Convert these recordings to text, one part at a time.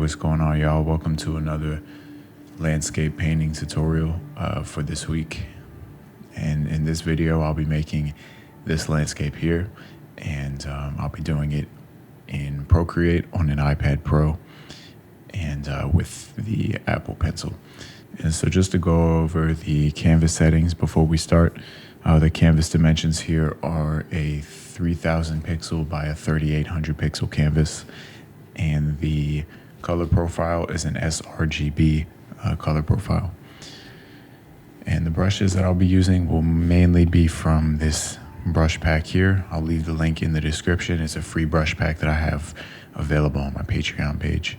What's going on, y'all? Welcome to another landscape painting tutorial for this week. And in this video, I'll be making this landscape here, and I'll be doing it in Procreate on an iPad Pro and with the Apple Pencil. And so just to go over the canvas settings before we start, the canvas dimensions here are a 3000 pixel by a 3800 pixel canvas, and the color profile is an sRGB color profile. And the brushes that I'll be using will mainly be from this brush pack here. I'll leave the link in the description. It's a free brush pack that I have available on my Patreon page.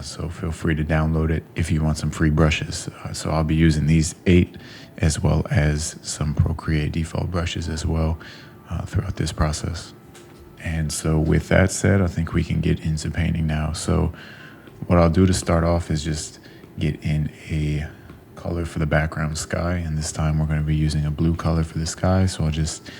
So feel free to download it if you want some free brushes. So I'll be using these 8 as well as some Procreate default brushes as well throughout this process. And so with that said, I think we can get into painting now. So what I'll do to start off is just get in a color for the background sky. And this time we're going to be using a blue color for the sky. So I'll just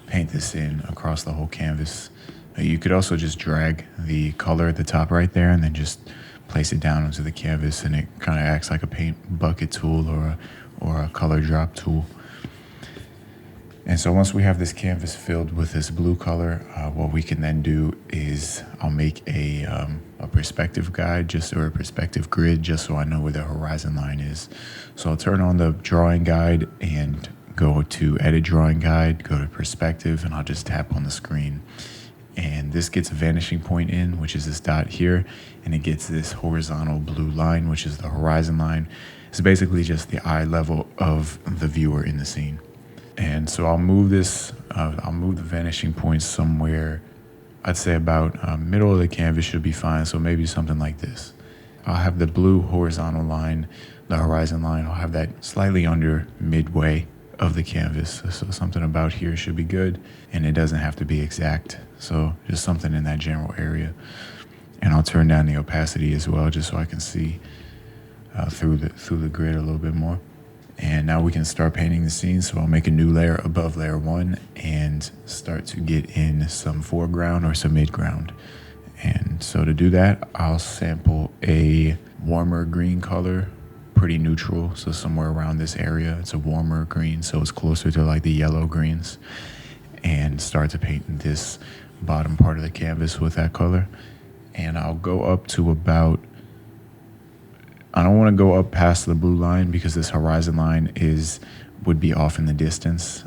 paint this in across the whole canvas. You could also just drag the color at the top right there and then just place it down onto the canvas, and it kind of acts like a paint bucket tool or a color drop tool. And so once we have this canvas filled with this blue color, what we can then do is I'll make a perspective guide or a perspective grid just so I know where the horizon line is. So I'll turn on the drawing guide and go to edit drawing guide, go to perspective, and I'll just tap on the screen. And this gets a vanishing point in, which is this dot here, and it gets this horizontal blue line, which is the horizon line. It's basically just the eye level of the viewer in the scene. And so I'll move this, I'll move the vanishing point somewhere, I'd say about middle of the canvas should be fine. So maybe something like this. I'll have the blue horizontal line, the horizon line, I'll have that slightly under midway of the canvas. So something about here should be good, and it doesn't have to be exact. So just something in that general area. And I'll turn down the opacity as well, just so I can see through the grid a little bit more. And now we can start painting the scene. So I'll make a new layer above layer 1 and start to get in some foreground or some midground. And so to do that, I'll sample a warmer green color, pretty neutral. So somewhere around this area, it's a warmer green. So it's closer to like the yellow greens, and start to paint this bottom part of the canvas with that color. And I'll go up to about, I don't want to go up past the blue line because this horizon line would be off in the distance,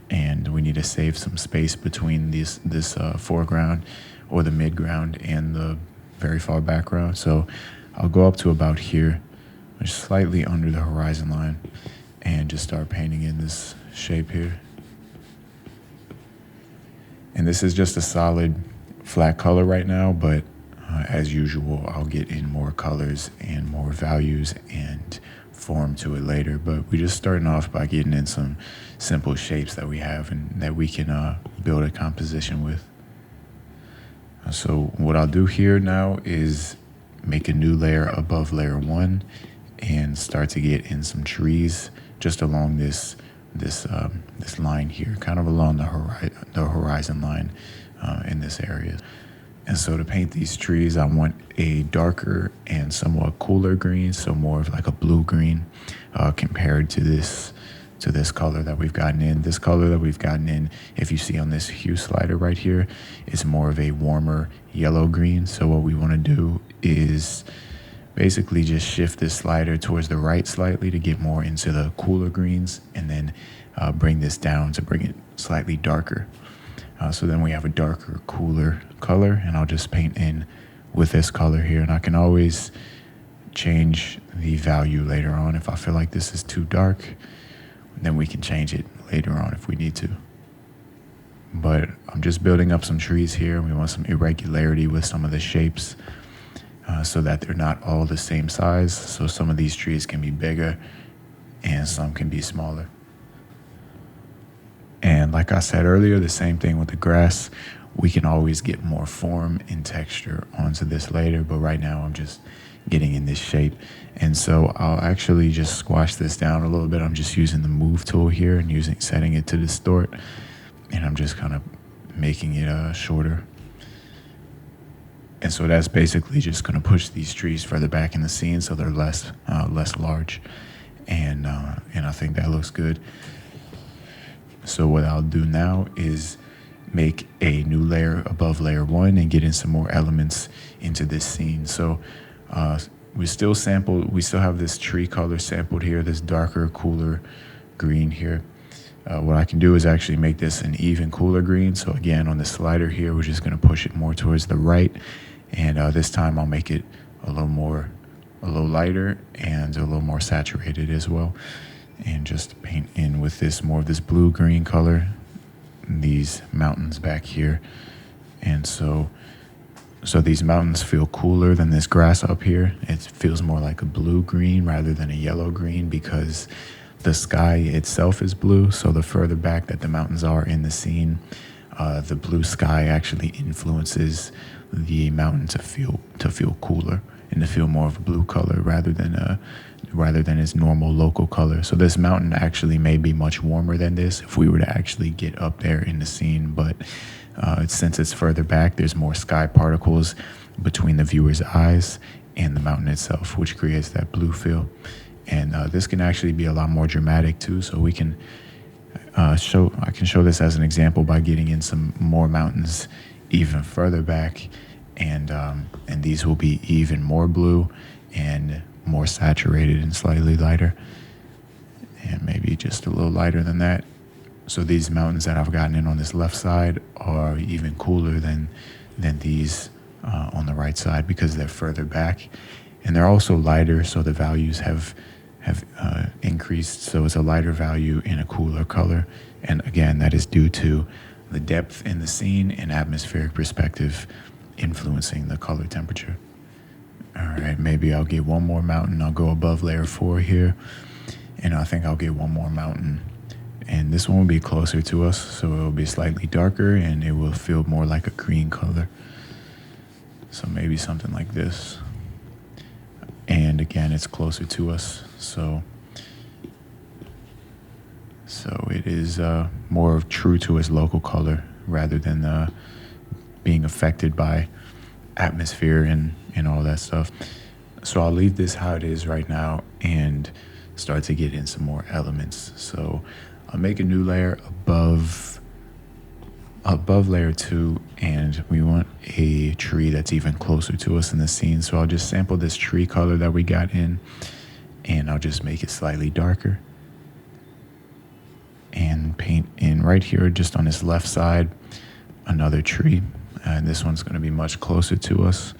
and we need to save some space between this foreground or the midground and the very far background. So I'll go up to about here, which is slightly under the horizon line, and just start painting in this shape here. And this is just a solid flat color right now, but as usual, I'll get in more colors and more values and form to it later. But we're just starting off by getting in some simple shapes that we have and that we can build a composition with. So what I'll do here now is make a new layer above layer 1 and start to get in some trees just along this line here, kind of along the horizon line in this area. And so to paint these trees, I want a darker and somewhat cooler green, so more of like a blue green compared to this color that we've gotten in. This color that we've gotten in, if you see on this hue slider right here, is more of a warmer yellow green. So what we want to do is basically just shift this slider towards the right slightly to get more into the cooler greens, and then bring this down to bring it slightly darker. So then we have a darker, cooler color, and I'll just paint in with this color here. And I can always change the value later on. If I feel like this is too dark, then we can change it later on if we need to. But I'm just building up some trees here. We want some irregularity with some of the shapes so that they're not all the same size. So some of these trees can be bigger and some can be smaller. And like I said earlier, the same thing with the grass. We can always get more form and texture onto this later, but right now I'm just getting in this shape. And so I'll actually just squash this down a little bit. I'm just using the move tool here and setting it to distort, and I'm just kind of making it shorter. And so that's basically just going to push these trees further back in the scene so they're less large. And I think that looks good. So what I'll do now is make a new layer above layer 1 and get in some more elements into this scene. So we still have this tree color sampled here, this darker, cooler green here. What I can do is actually make this an even cooler green. So again, on the slider here, we're just going to push it more towards the right. And this time I'll make it a little lighter and a little more saturated as well. And just paint in with this more of this blue-green color, these mountains back here. And so these mountains feel cooler than this grass up here. It feels more like a blue-green rather than a yellow-green because the sky itself is blue. So the further back that the mountains are in the scene, the blue sky actually influences the mountain to feel cooler and to feel more of a blue color rather than its normal local color. So this mountain actually may be much warmer than this if we were to actually get up there in the scene, but since it's further back, there's more sky particles between the viewer's eyes and the mountain itself, which creates that blue feel. And this can actually be a lot more dramatic too. So I can show this as an example by getting in some more mountains even further back, and these will be even more blue and more saturated and slightly lighter, and maybe just a little lighter than that. So these mountains that I've gotten in on this left side are even cooler than these on the right side because they're further back, and they're also lighter. So the values have increased. So it's a lighter value in a cooler color, and again, that is due to the depth in the scene and atmospheric perspective influencing the color temperature. All right, maybe I'll get one more mountain. I'll go above layer 4 here, and I think I'll get one more mountain. And this one will be closer to us, so it will be slightly darker, and it will feel more like a green color. So maybe something like this. And again, it's closer to us, so it is more true to its local color rather than being affected by atmosphere and all that stuff. So I'll leave this how it is right now and start to get in some more elements. So I'll make a new layer above layer 2, and we want a tree that's even closer to us in the scene. So I'll just sample this tree color that we got in, and I'll just make it slightly darker and paint in right here just on this left side another tree, and this one's going to be much closer to us,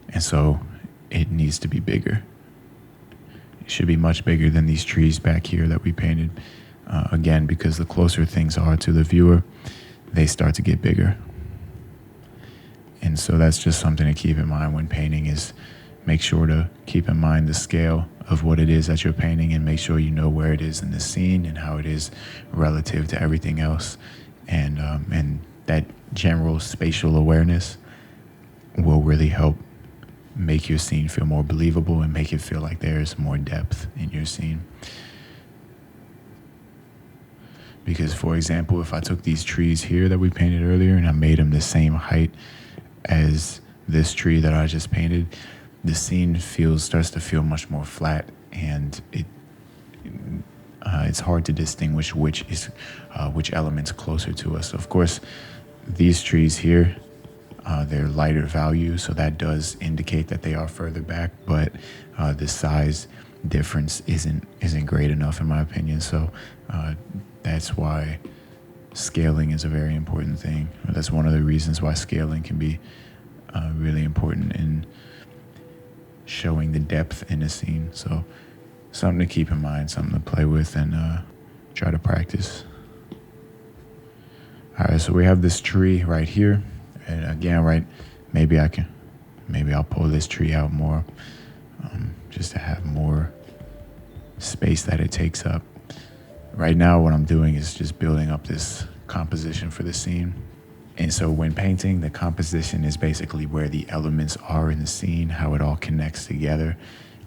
and so it needs to be bigger. It should be much bigger than these trees back here that we painted, again, because the closer things are to the viewer, they start to get bigger. And so that's just something to keep in mind when painting, is make sure to keep in mind the scale of what it is that you're painting, and make sure you know where it is in the scene and how it is relative to everything else. And that general spatial awareness will really help make your scene feel more believable and make it feel like there's more depth in your scene. Because, for example, if I took these trees here that we painted earlier and I made them the same height as this tree that I just painted, the scene starts to feel much more flat, and it's hard to distinguish which element's closer to us. Of course, these trees here, they're lighter value, so that does indicate that they are further back, but the size difference isn't great enough in my opinion. So that's why scaling is a very important thing. That's one of the reasons why scaling can be really important in showing the depth in a scene. So something to keep in mind, something to play with and try to practice. All right, so we have this tree right here, and again, maybe I'll pull this tree out more, just to have more space that it takes up. Right now, what I'm doing is just building up this composition for the scene. And so when painting, the composition is basically where the elements are in the scene, how it all connects together,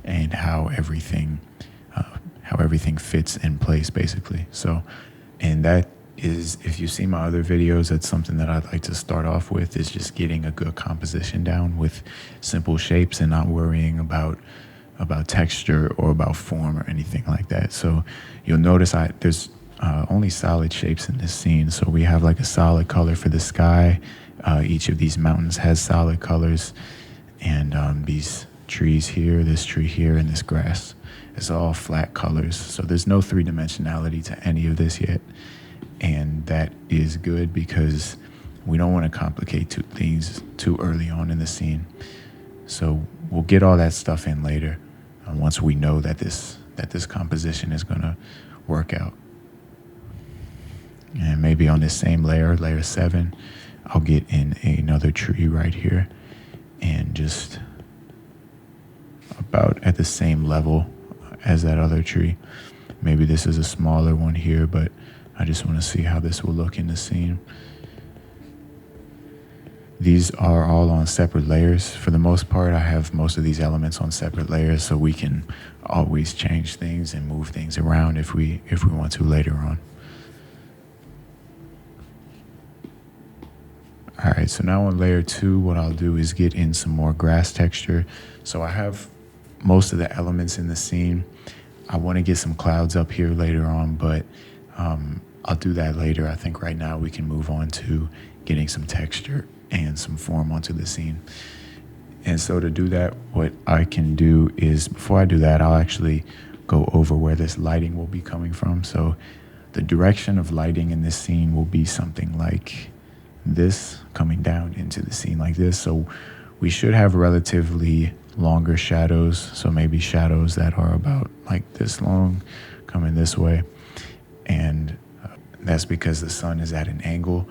and how everything fits in place, basically. So, and that is, if you see my other videos, that's something that I'd like to start off with, is just getting a good composition down with simple shapes and not worrying about texture or about form or anything like that. So you'll notice there's only solid shapes in this scene. So we have like a solid color for the sky. Each of these mountains has solid colors, and these trees here, this tree here, and this grass, it's all flat colors. So there's no three-dimensionality to any of this yet. And that is good because we don't want to complicate things too early on in the scene. So we'll get all that stuff in later once we know that this composition is going to work out. And maybe on this same layer 7, I'll get in another tree right here, and just about at the same level as that other tree. Maybe this is a smaller one here, but I just want to see how this will look in the scene. These are all on separate layers. For the most part, I have most of these elements on separate layers, so we can always change things and move things around if we want to later on. All right, so now on layer 2, what I'll do is get in some more grass texture. So I have most of the elements in the scene. I want to get some clouds up here later on, but I'll do that later. I think right now we can move on to getting some texture and some form onto the scene. And so to do that, what I can do is, before I do that, I'll actually go over where this lighting will be coming from. So the direction of lighting in this scene will be something like this, coming down into the scene like this. So we should have relatively longer shadows. So maybe shadows that are about like this long coming this way. And that's because the sun is at an angle.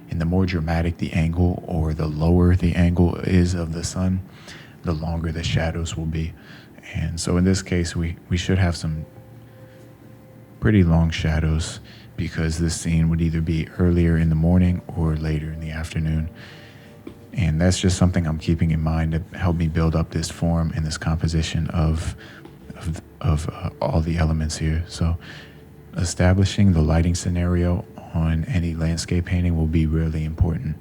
And the more dramatic the angle, or the lower the angle is of the sun, the longer the shadows will be. And so in this case, we should have some pretty long shadows, because this scene would either be earlier in the morning or later in the afternoon. And that's just something I'm keeping in mind to help me build up this form and this composition of all the elements here. So establishing the lighting scenario on any landscape painting will be really important.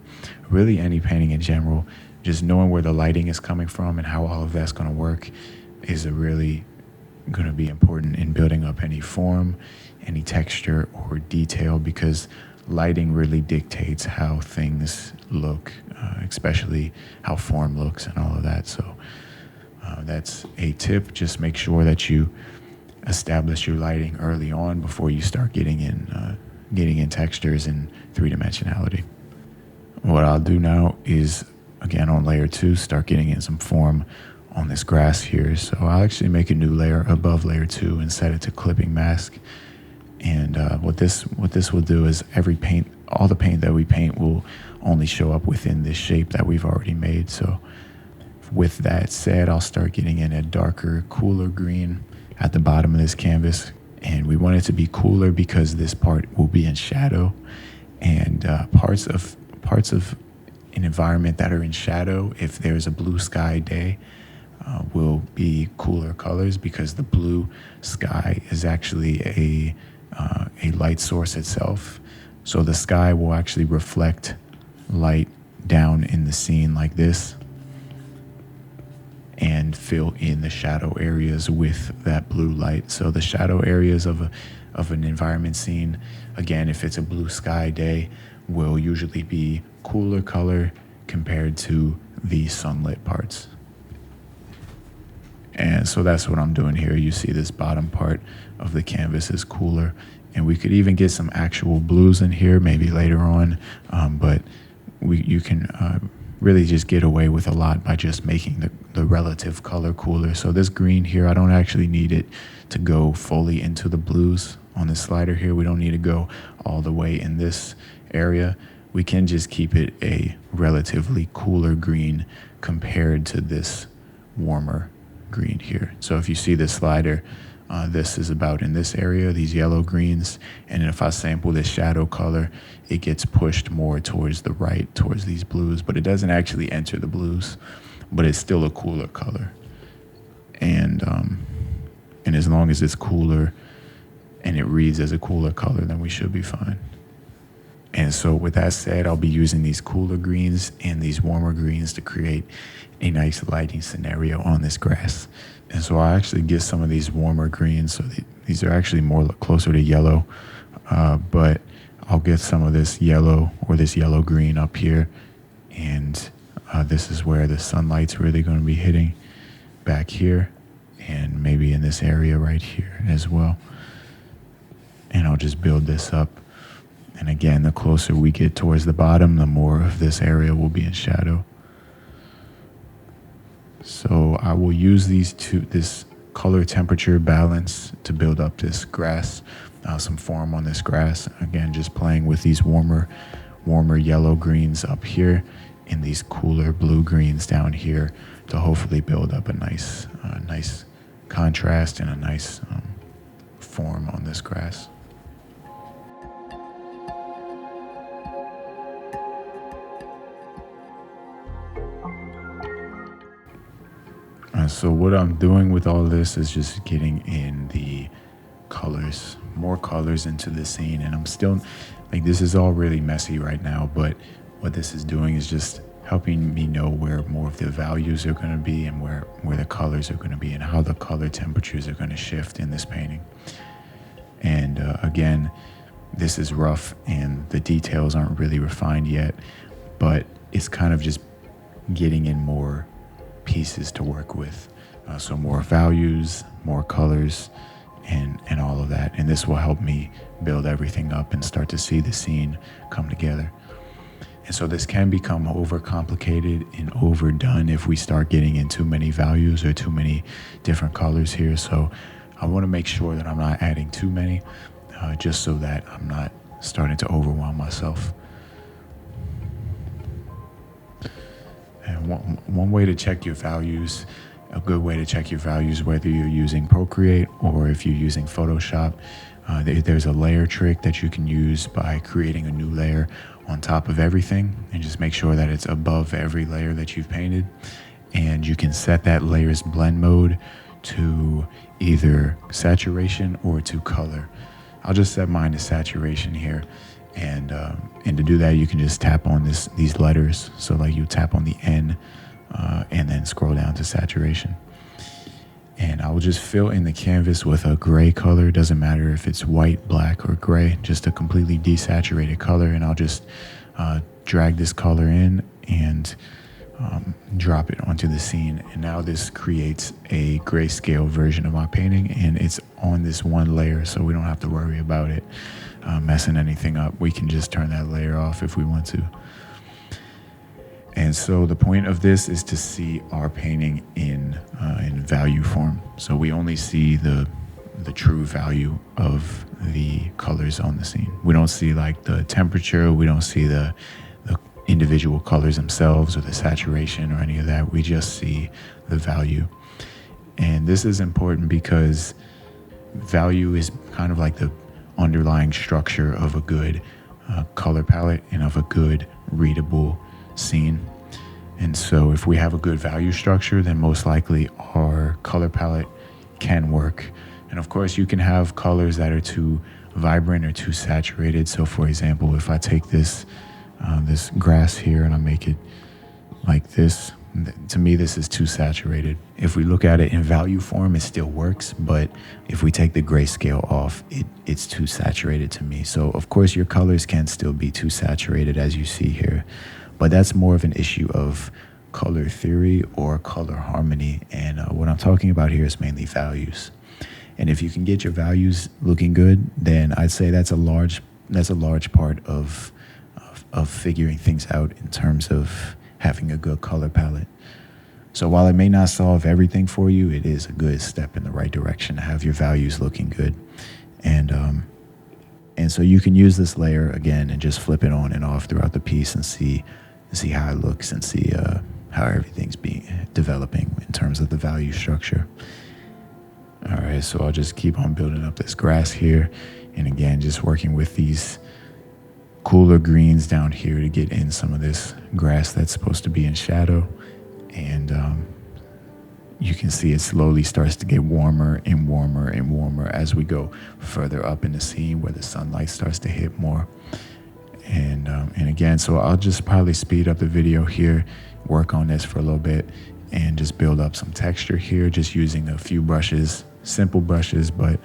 Really, any painting in general, just knowing where the lighting is coming from and how all of that's going to work is really going to be important in building up any form, any texture or detail, because lighting really dictates how things look, especially how form looks and all of that. So that's a tip. Just make sure that you establish your lighting early on before you start getting in textures and three-dimensionality. What I'll do now is, again, on layer 2, start getting in some form on this grass here. So I'll actually make a new layer above layer 2 and set it to clipping mask. And what this will do is all the paint that we paint will only show up within this shape that we've already made. So with that said, I'll start getting in a darker, cooler green at the bottom of this canvas. And we want it to be cooler because this part will be in shadow, and parts of an environment that are in shadow, if there's a blue sky day, will be cooler colors, because the blue sky is actually a light source itself. So the sky will actually reflect light down in the scene like this and fill in the shadow areas with that blue light. So the shadow areas of an environment scene, again, if it's a blue sky day, will usually be cooler color compared to the sunlit parts. And so that's what I'm doing here. You see this bottom part of the canvas is cooler, and we could even get some actual blues in here maybe later on, but you can really just get away with a lot by just making the relative color cooler. So this green here, I don't actually need it to go fully into the blues on this slider here. We don't need to go all the way in this area. We can just keep it a relatively cooler green compared to this warmer green here. So if you see this slider, this is about in this area, these yellow greens, and if I sample this shadow color, it gets pushed more towards the right, towards these blues, but it doesn't actually enter the blues, but it's still a cooler color. And as long as it's cooler and it reads as a cooler color, then we should be fine. And so with that said, I'll be using these cooler greens and these warmer greens to create a nice lighting scenario on this grass. And so I actually get some of these warmer greens. So these are actually more closer to yellow, but I'll get some of this yellow or this yellow green up here. And this is where the sunlight's really going to be hitting back here and maybe in this area right here as well. And I'll just build this up. And again, the closer we get towards the bottom, the more of this area will be in shadow. So I will use this color temperature balance to build up this grass, some form on this grass. Again, just playing with these warmer yellow greens up here and these cooler blue greens down here to hopefully build up a nice contrast and a nice form on this grass. So what I'm doing with all this is just getting in the colors, more colors into the scene. And I'm still, like, this is all really messy right now, but what this is doing is just helping me know where more of the values are going to be and where the colors are going to be and how the color temperatures are going to shift in this painting. And again, this is rough and the details aren't really refined yet, but it's kind of just getting in more pieces to work with. So more values, more colors, and all of that. And this will help me build everything up and start to see the scene come together. And so this can become overcomplicated and overdone if we start getting in too many values or too many different colors here. So I want to make sure that I'm not adding too many, just so that I'm not starting to overwhelm myself. And one way to check your values, a good way to check your values, whether you're using Procreate or if you're using Photoshop, there's a layer trick that you can use by creating a new layer on top of everything and just make sure that it's above every layer that you've painted. And you can set that layer's blend mode to either saturation or to color. I'll just set mine to saturation here. And to do that, you can just tap on these letters. So like you tap on the N and then scroll down to saturation. And I will just fill in the canvas with a gray color. Doesn't matter if it's white, black, or gray, just a completely desaturated color. And I'll just drag this color in and drop it onto the scene. And now this creates a grayscale version of my painting, and it's on this one layer, so we don't have to worry about it messing anything up. We can just turn that layer off if we want to. And so the point of this is to see our painting in value form. So we only see the true value of the colors on the scene. We don't see like the temperature. We don't see the individual colors themselves or the saturation or any of that. We just see the value. And this is important because value is kind of like the underlying structure of a good color palette and of a good readable scene. And so if we have a good value structure, then most likely our color palette can work. And of course you can have colors that are too vibrant or too saturated. So for example, if I take this grass here and I make it like this, to me this is too saturated. If we look at it in value form, it still works, but if we take the grayscale off, it's too saturated to me. So of course your colors can still be too saturated, as you see here, but that's more of an issue of color theory or color harmony. And what I'm talking about here is mainly values. And if you can get your values looking good, then I'd say that's a large part of figuring things out in terms of having a good color palette. So while it may not solve everything for you, it is a good step in the right direction to have your values looking good. And so you can use this layer again and just flip it on and off throughout the piece and see how it looks and see how everything's developing in terms of the value structure. All right, so I'll just keep on building up this grass here. And again, just working with these cooler greens down here to get in some of this grass that's supposed to be in shadow. And you can see it slowly starts to get warmer and warmer and warmer as we go further up in the scene where the sunlight starts to hit more. And again, so I'll just probably speed up the video here, work on this for a little bit, and just build up some texture here, just using a few brushes, simple brushes, but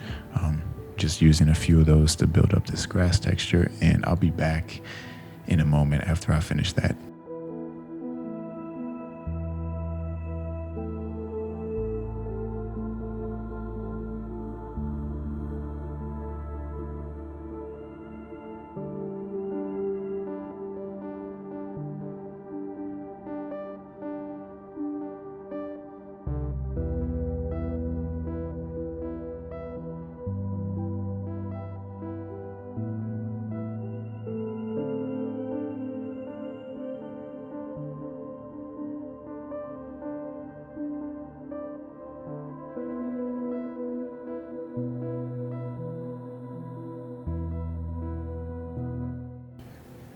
just using a few of those to build up this grass texture. And I'll be back in a moment after I finish that.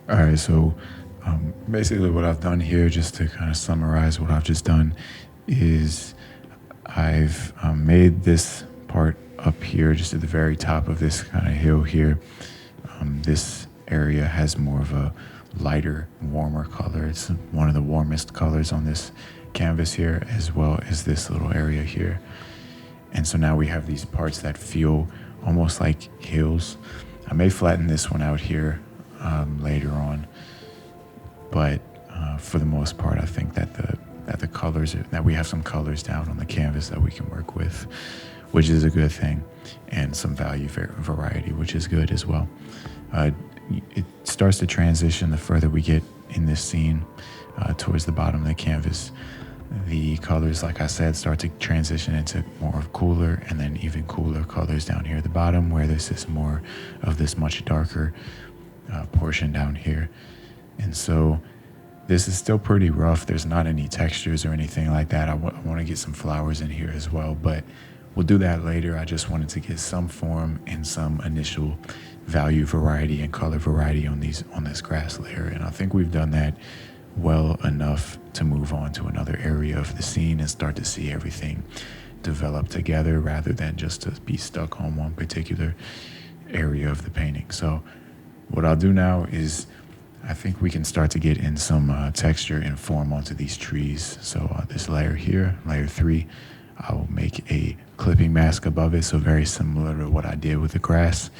All right, so basically what I've done here, just to kind of summarize what I've just done, is I've made this part up here, just at the very top of this kind of hill here. This area has more of a lighter, warmer color. It's one of the warmest colors on this canvas here, as well as this little area here. And so now we have these parts that feel almost like hills. I may flatten this one out here later on, but for the most part, I think that the colors, that we have some colors down on the canvas that we can work with, which is a good thing, and some value variety, which is good as well. It starts to transition the further we get in this scene towards the bottom of the canvas. The colors, like I said, start to transition into more of cooler and then even cooler colors down here at the bottom, where this is more of this much darker portion down here. And so this is still pretty rough. There's not any textures or anything like that. I want to get some flowers in here as well, but we'll do that later. I just wanted to get some form and some initial value variety and color variety on this grass layer, and I think we've done that well enough to move on to another area of the scene and start to see everything develop together, rather than just to be stuck on one particular area of the painting. So what I'll do now is I think we can start to get in some texture and form onto these trees. So this layer here, layer 3, I'll make a clipping mask above it, so very similar to what I did with the grass.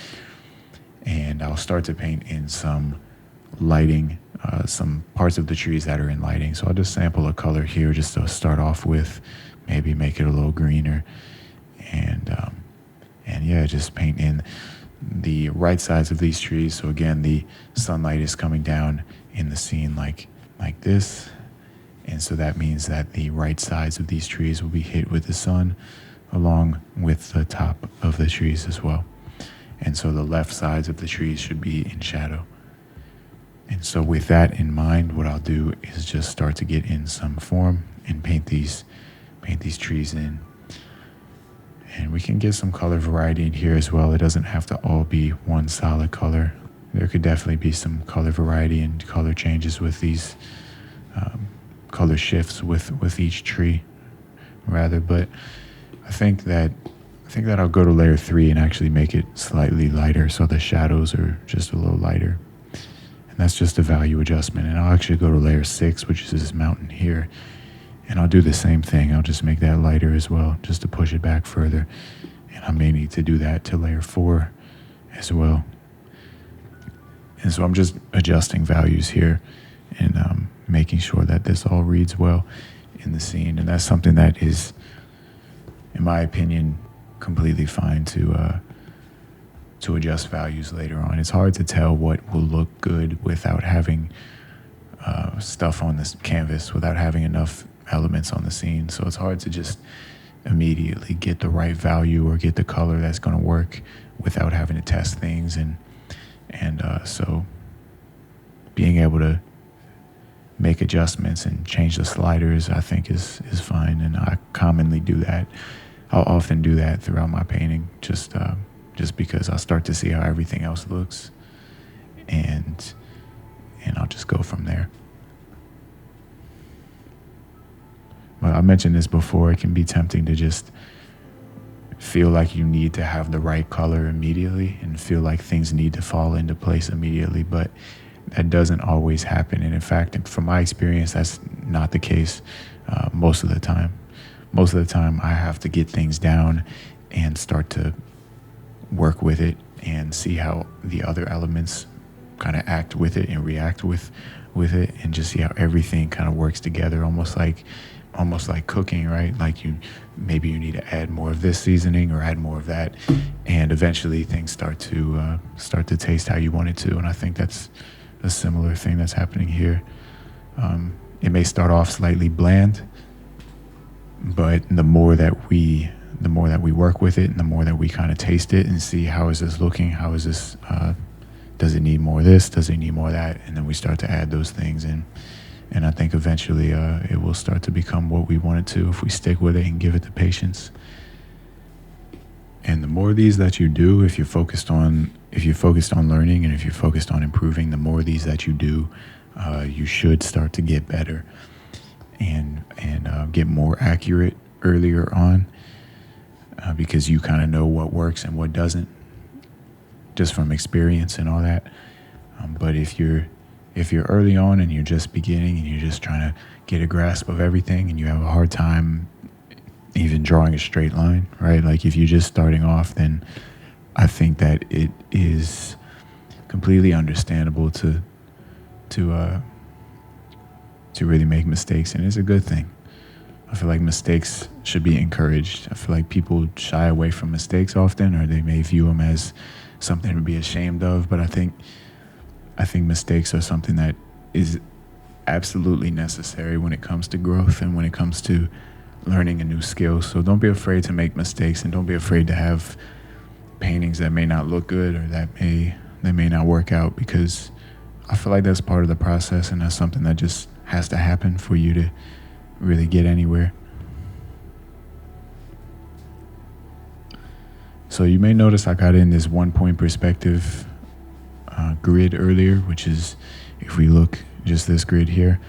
And I'll start to paint in some lighting, some parts of the trees that are in lighting. So I'll just sample a color here just to start off with, maybe make it a little greener. And yeah, just paint in the right sides of these trees. So again, the sunlight is coming down in the scene like this. And so that means that the right sides of these trees will be hit with the sun, along with the top of the trees as well. And so the left sides of the trees should be in shadow. And so with that in mind, what I'll do is just start to get in some form and paint these trees in. And we can get some color variety in here as well. It doesn't have to all be one solid color. There could definitely be some color variety and color changes with these color shifts with each tree, rather. But I think that I'll go to layer 3 and actually make it slightly lighter, so the shadows are just a little lighter. And that's just a value adjustment. And I'll actually go to layer 6, which is this mountain here, and I'll do the same thing. I'll just make that lighter as well, just to push it back further. And I may need to do that to layer 4 as well. And so I'm just adjusting values here and making sure that this all reads well in the scene. And that's something that is, in my opinion, completely fine to adjust values later on. It's hard to tell what will look good without having stuff on this canvas, without having enough elements on the scene. So it's hard to just immediately get the right value or get the color that's going to work without having to test things. And so being able to make adjustments and change the sliders, I think is fine. And I commonly do that. I'll often do that throughout my painting, just because I'll start to see how everything else looks, and I'll just go from there. Well, I mentioned this before, it can be tempting to just feel like you need to have the right color immediately and feel like things need to fall into place immediately. But that doesn't always happen. And in fact, from my experience, that's not the case most of the time. Most of the time, I have to get things down and start to work with it and see how the other elements kind of act with it and react with it, and just see how everything kind of works together, almost like cooking, right? Like maybe you need to add more of this seasoning or add more of that, and eventually things start to taste how you want it to. And I think that's a similar thing that's happening here. It may start off slightly bland, but the more that we work with it, and the more that we kind of taste it and see, how is this looking? How is this? Does it need more of this? Does it need more of that? And then we start to add those things in. And I think eventually it will start to become what we want it to if we stick with it and give it the patience. And the more of these that you do, if you're focused on learning, and if you're focused on improving, the more of these that you do, you should start to get better and get more accurate earlier on, because you kind of know what works and what doesn't, just from experience and all that. But if you're early on and you're just beginning and you're just trying to get a grasp of everything, and you have a hard time even drawing a straight line, right? Like if you're just starting off, then I think that it is completely understandable to really make mistakes, and it's a good thing. I feel like mistakes should be encouraged. I feel like people shy away from mistakes often, or they may view them as something to be ashamed of, but I think mistakes are something that is absolutely necessary when it comes to growth and when it comes to learning a new skill. So don't be afraid to make mistakes, and don't be afraid to have paintings that may not look good or that may not work out, because I feel like that's part of the process, and that's something that just has to happen for you to really get anywhere. So you may notice I got in this 1-point perspective grid earlier, which is, if we look just this grid here,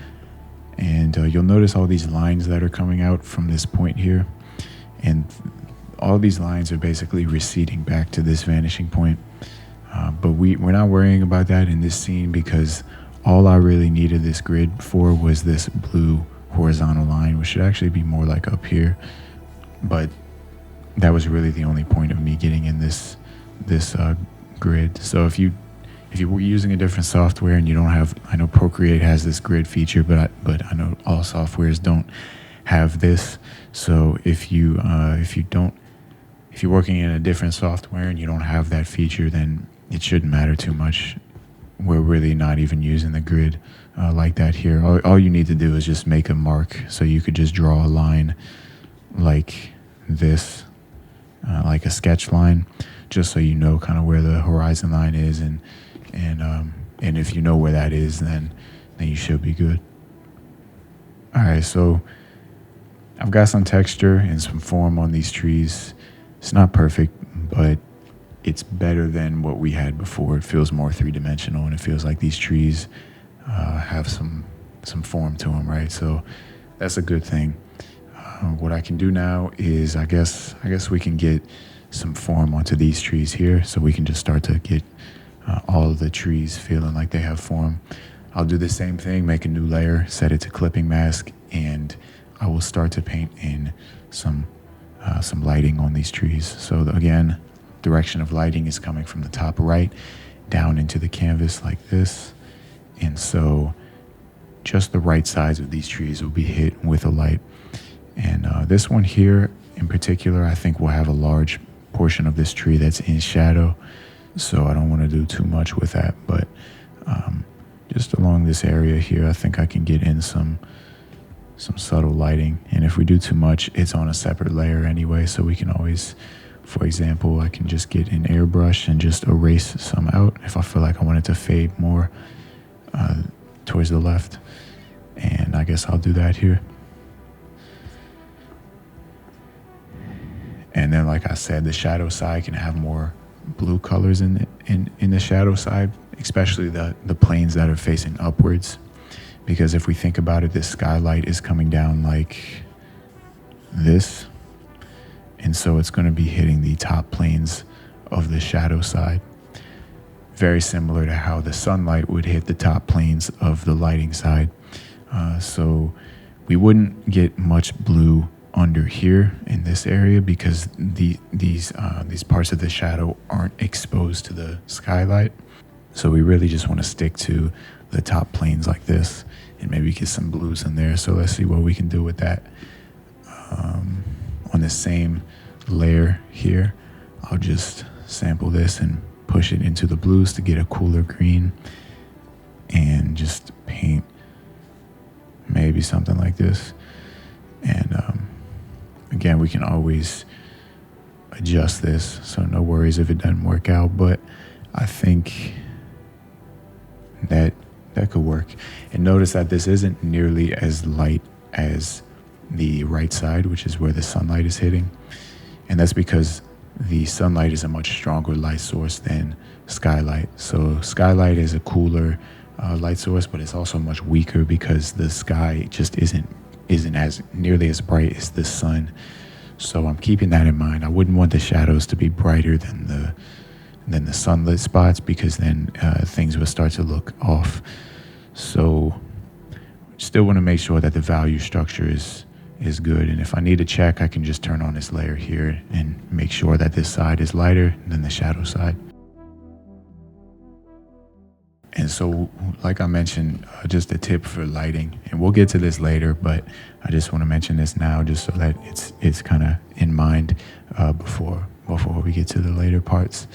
and you'll notice all these lines that are coming out from this point here, and all these lines are basically receding back to this vanishing point. But we're not worrying about that in this scene, because all I really needed this grid for was this blue horizontal line, which should actually be more like up here. But that was really the only point of me getting in this grid. So if you were using a different software and you don't have, I know Procreate has this grid feature, but I know all softwares don't have this. So if you're working in a different software and you don't have that feature, then it shouldn't matter too much. We're really not even using the grid like that here. All you need to do is just make a mark. So you could just draw a line like this, like a sketch line, just so you know kind of where the horizon line is, and if you know where that is, then you should be good. All right, so I've got some texture and some form on these trees. It's not perfect, but it's better than what we had before. It feels more three-dimensional, and it feels like these trees have some form to them, right? So that's a good thing. What I can do now is, I guess we can get some form onto these trees here, so we can just start to get all of the trees feeling like they have form. I'll do the same thing, make a new layer, set it to clipping mask, and I will start to paint in some lighting on these trees. So again, direction of lighting is coming from the top right down into the canvas like this. And so just the right sides of these trees will be hit with a light. And this one here in particular, I think will have a large portion of this tree that's in shadow. So I don't want to do too much with that, but just along this area here, I think I can get in some subtle lighting. And if we do too much, it's on a separate layer anyway, so we can always, for example, I can just get an airbrush and just erase some out if I feel like I want it to fade more towards the left. And I guess I'll do that here. And then, like I said, the shadow side can have more blue colors in the shadow side, especially the planes that are facing upwards. Because if we think about it, this skylight is coming down like this. And so it's going to be hitting the top planes of the shadow side. very similar to how the sunlight would hit the top planes of the lighting side. So we wouldn't get much blue under here in this area because these parts of the shadow aren't exposed to the skylight. So we really just want to stick to the top planes like this and maybe get some blues in there. So let's see what we can do with that. On the same layer here, I'll just sample this and push it into the blues to get a cooler green and just paint maybe something like this. And again, we can always adjust this, so no worries if it doesn't work out, but I think that could work. And notice that this isn't nearly as light as the right side, which is where the sunlight is hitting. And that's because the sunlight is a much stronger light source than skylight. So skylight is a cooler light source, but it's also much weaker because the sky just isn't as nearly as bright as the sun. So I'm keeping that in mind. I wouldn't want the shadows to be brighter than the sunlit spots, because then things would start to look off. So still want to make sure that the value structure is good. And if I need to check, I can just turn on this layer here and make sure that this side is lighter than the shadow side. And so, like I mentioned, just a tip for lighting, and we'll get to this later, but I just want to mention this now just so that it's kind of in mind before we get to the later parts.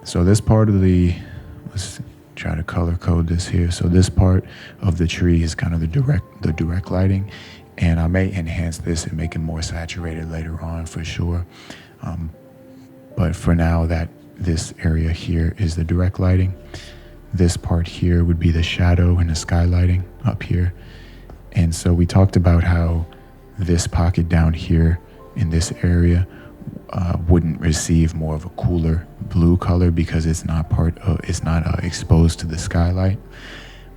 So this part of let's try to color code this here. So this part of the tree is kind of the direct lighting, and I may enhance this and make it more saturated later on for sure. But for now, that this area here is the direct lighting. This part here would be the shadow and the skylighting up here. And so we talked about how this pocket down here in this area wouldn't receive more of a cooler blue color because it's not exposed to the skylight.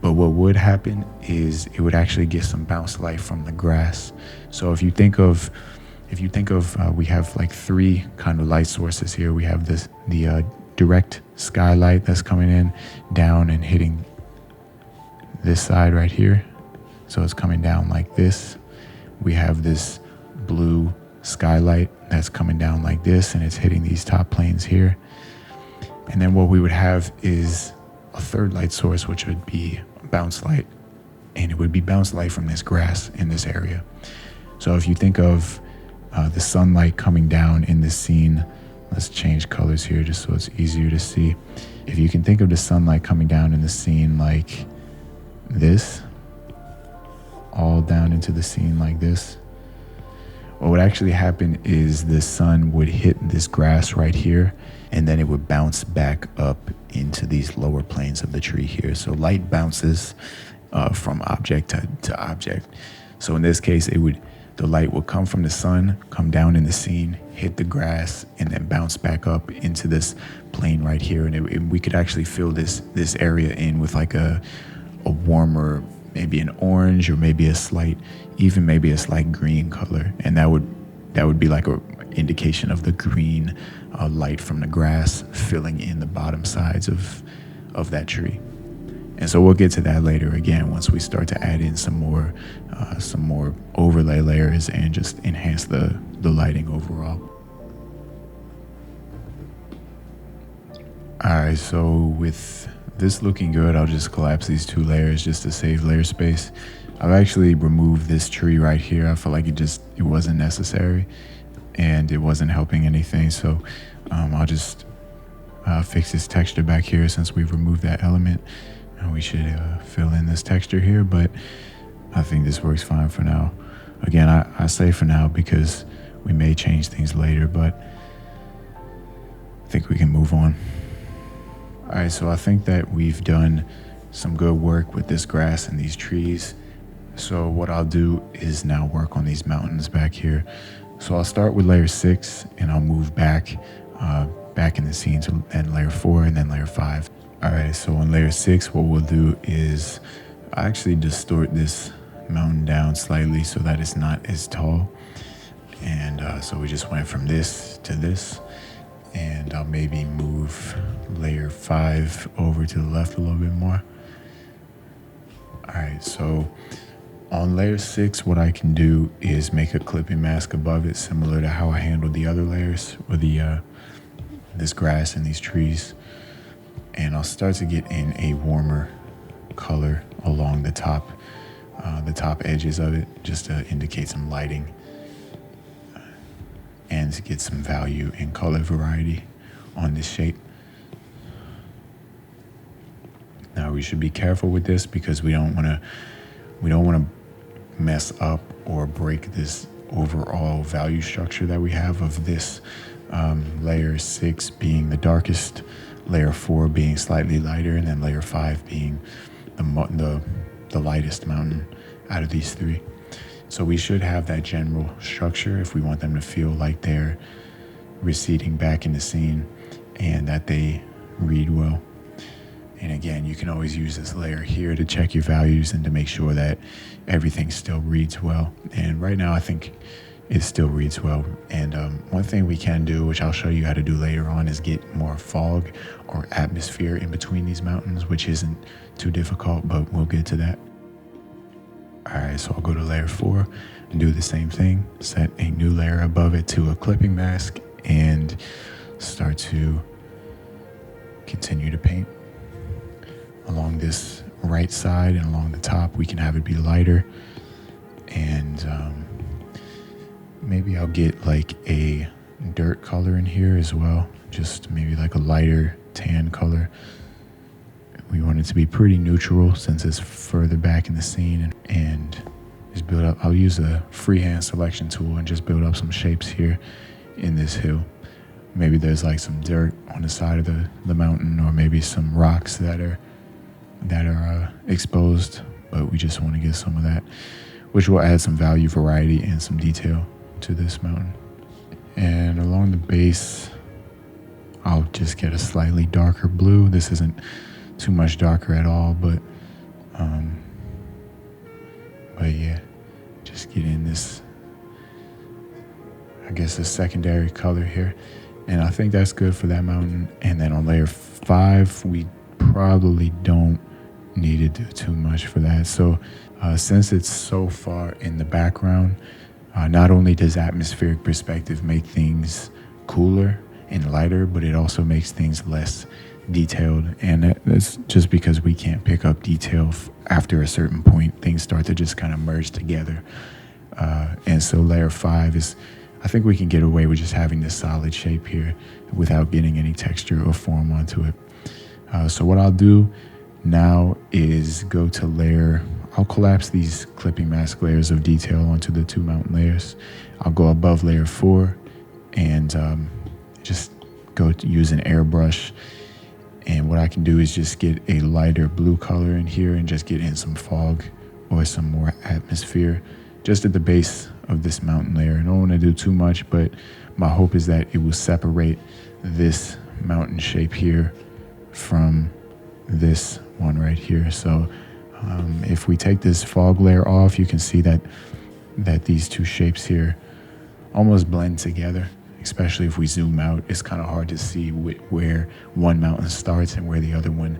But what would happen is it would actually get some bounce light from the grass. So if you think of we have like three kind of light sources here. We have the direct skylight that's coming in down and hitting this side right here. So it's coming down like this. We have this blue skylight that's coming down like this, and it's hitting these top planes here. And then what we would have is a third light source, which would be bounce light, and it would be bounce light from this grass in this area. So if you think of the sunlight coming down in this scene, let's change colors here just so it's easier to see. If you can think of the sunlight coming down in the scene like this, all down into the scene like this, what would actually happen is the sun would hit this grass right here, and then it would bounce back up into these lower planes of the tree here. So light bounces from object to object. So in this case, the light would come from the sun, come down in the scene, hit the grass, and then bounce back up into this plane right here. And we could actually fill this area in with like a warmer, maybe an orange, or maybe a slight green color. And that would be like an indication of the green light from the grass filling in the bottom sides of that tree. And so we'll get to that later again once we start to add in some more overlay layers and just enhance the lighting overall. All right, so with this looking good, I'll just collapse these two layers just to save layer space. I've actually removed this tree right here. I feel like it wasn't necessary and it wasn't helping anything. So I'll just fix this texture back here since we've removed that element. And we should fill in this texture here, but I think this works fine for now. Again, I say for now because we may change things later, but I think we can move on. All right, so I think that we've done some good work with this grass and these trees. So what I'll do is now work on these mountains back here. So I'll start with layer 6 and I'll move back in the scene to then layer 4 and then layer 5. All right, so on layer 6, what we'll do is actually distort this mountain down slightly so that it's not as tall. And so we just went from this to this. And I'll maybe move layer 5 over to the left a little bit more. All right, so on layer 6, what I can do is make a clipping mask above it, similar to how I handled the other layers with this grass and these trees. And I'll start to get in a warmer color along the top edges of it, just to indicate some lighting and to get some value in color variety on this shape. Now we should be careful with this because we don't want to mess up or break this overall value structure that we have of this layer 6 being the darkest, layer 4 being slightly lighter, and then layer 5 being the lightest mountain out of these three. So we should have that general structure if we want them to feel like they're receding back in the scene and that they read well. And again, you can always use this layer here to check your values and to make sure that everything still reads well. And right now, I think it still reads well. And one thing we can do, which I'll show you how to do later on, is get more fog or atmosphere in between these mountains, which isn't too difficult, but we'll get to that. All right, so I'll go to layer 4 and do the same thing. Set a new layer above it to a clipping mask and start to continue to paint. Along this right side and along the top, we can have it be lighter. And maybe I'll get like a dirt color in here as well. Just maybe like a lighter tan color. We want it to be pretty neutral since it's further back in the scene, and just build up. I'll use a freehand selection tool and just build up some shapes here in this hill. Maybe there's like some dirt on the side of the mountain, or maybe some rocks that are exposed, but we just want to get some of that, which will add some value, variety, and some detail to this mountain. And along the base, I'll just get a slightly darker blue. This isn't too much darker at all, but yeah, just get in this, I guess, a secondary color here. And I think that's good for that mountain. And then on layer 5, we probably don't need to do too much for that. So since it's so far in the background, not only does atmospheric perspective make things cooler and lighter, but it also makes things less detailed. And that's just because we can't pick up detail after a certain point. Things start to just kind of merge together. And so layer 5 is, I think we can get away with just having this solid shape here without getting any texture or form onto it. So what I'll do now is go to layer, I'll collapse these clipping mask layers of detail onto the 2 mountain layers. I'll go above layer 4 and just go to use an airbrush. And what I can do is just get a lighter blue color in here and just get in some fog or some more atmosphere just at the base of this mountain layer. I don't want to do too much, but my hope is that it will separate this mountain shape here from this one right here. So if we take this fog layer off, you can see that these 2 shapes here almost blend together. Especially if we zoom out, it's kind of hard to see where one mountain starts and where the other one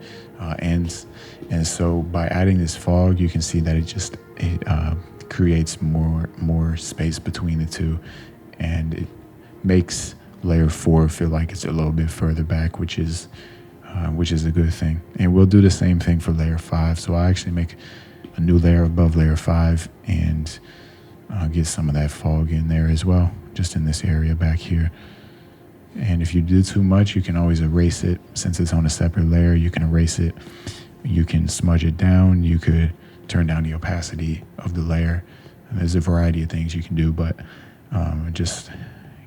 ends. And so by adding this fog, you can see that it creates more space between the 2, and it makes layer 4 feel like it's a little bit further back, which is a good thing. And we'll do the same thing for layer 5. So I actually make a new layer above layer 5 and get some of that fog in there as well, just in this area back here. And if you do too much, you can always erase it. Since it's on a separate layer, you can erase it. You can smudge it down. You could turn down the opacity of the layer. And there's a variety of things you can do, but just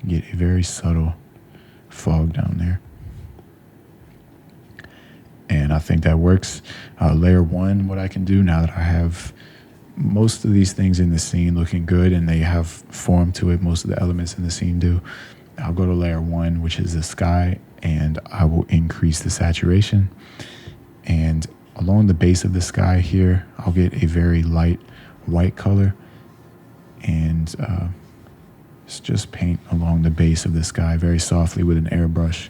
get a very subtle fog down there. And I think that works. Layer 1, what I can do now that I have most of these things in the scene looking good and they have form to it, most of the elements in the scene do, I'll go to layer 1, which is the sky, and I will increase the saturation. And along the base of the sky here, I'll get a very light white color and just paint along the base of the sky very softly with an airbrush,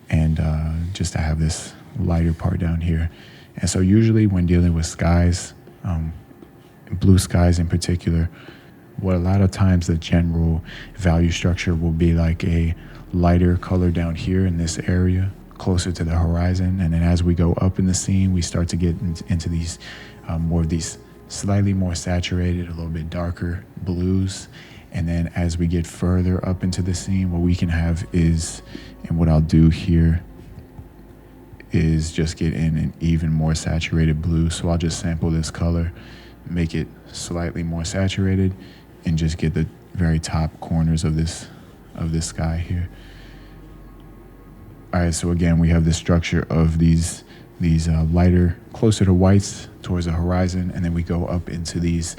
and just to have this lighter part down here. And so usually when dealing with skies, blue skies in particular, what a lot of times the general value structure will be like a lighter color down here in this area closer to the horizon, and then as we go up in the scene we start to get into these more of these slightly more saturated, a little bit darker blues. And then as we get further up into the scene, what we can have is, and what I'll do here is just get in an even more saturated blue. So I'll just sample this color, make it slightly more saturated, and just get the very top corners of this sky here. All right, so again, we have the structure of these lighter, closer to whites towards the horizon, and then we go up into these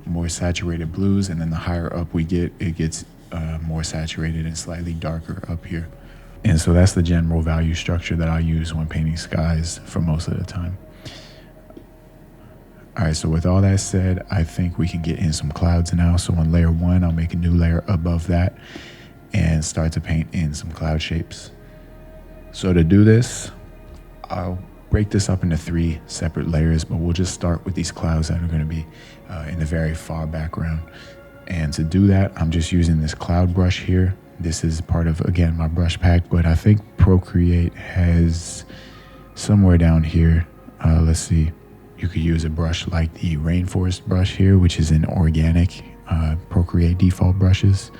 more saturated blues, and then the higher up we get, it gets more saturated and slightly darker up here. And so that's the general value structure that I use when painting skies for most of the time. All right, so with all that said, I think we can get in some clouds now. So on layer 1, I'll make a new layer above that and start to paint in some cloud shapes. So to do this, I'll break this up into 3 separate layers, but we'll just start with these clouds that are going to be in the very far background. And to do that, I'm just using this cloud brush here. This is part of, again, my brush pack, but I think Procreate has somewhere down here, let's see, you could use a brush like the rainforest brush here, which is in organic Procreate default brushes.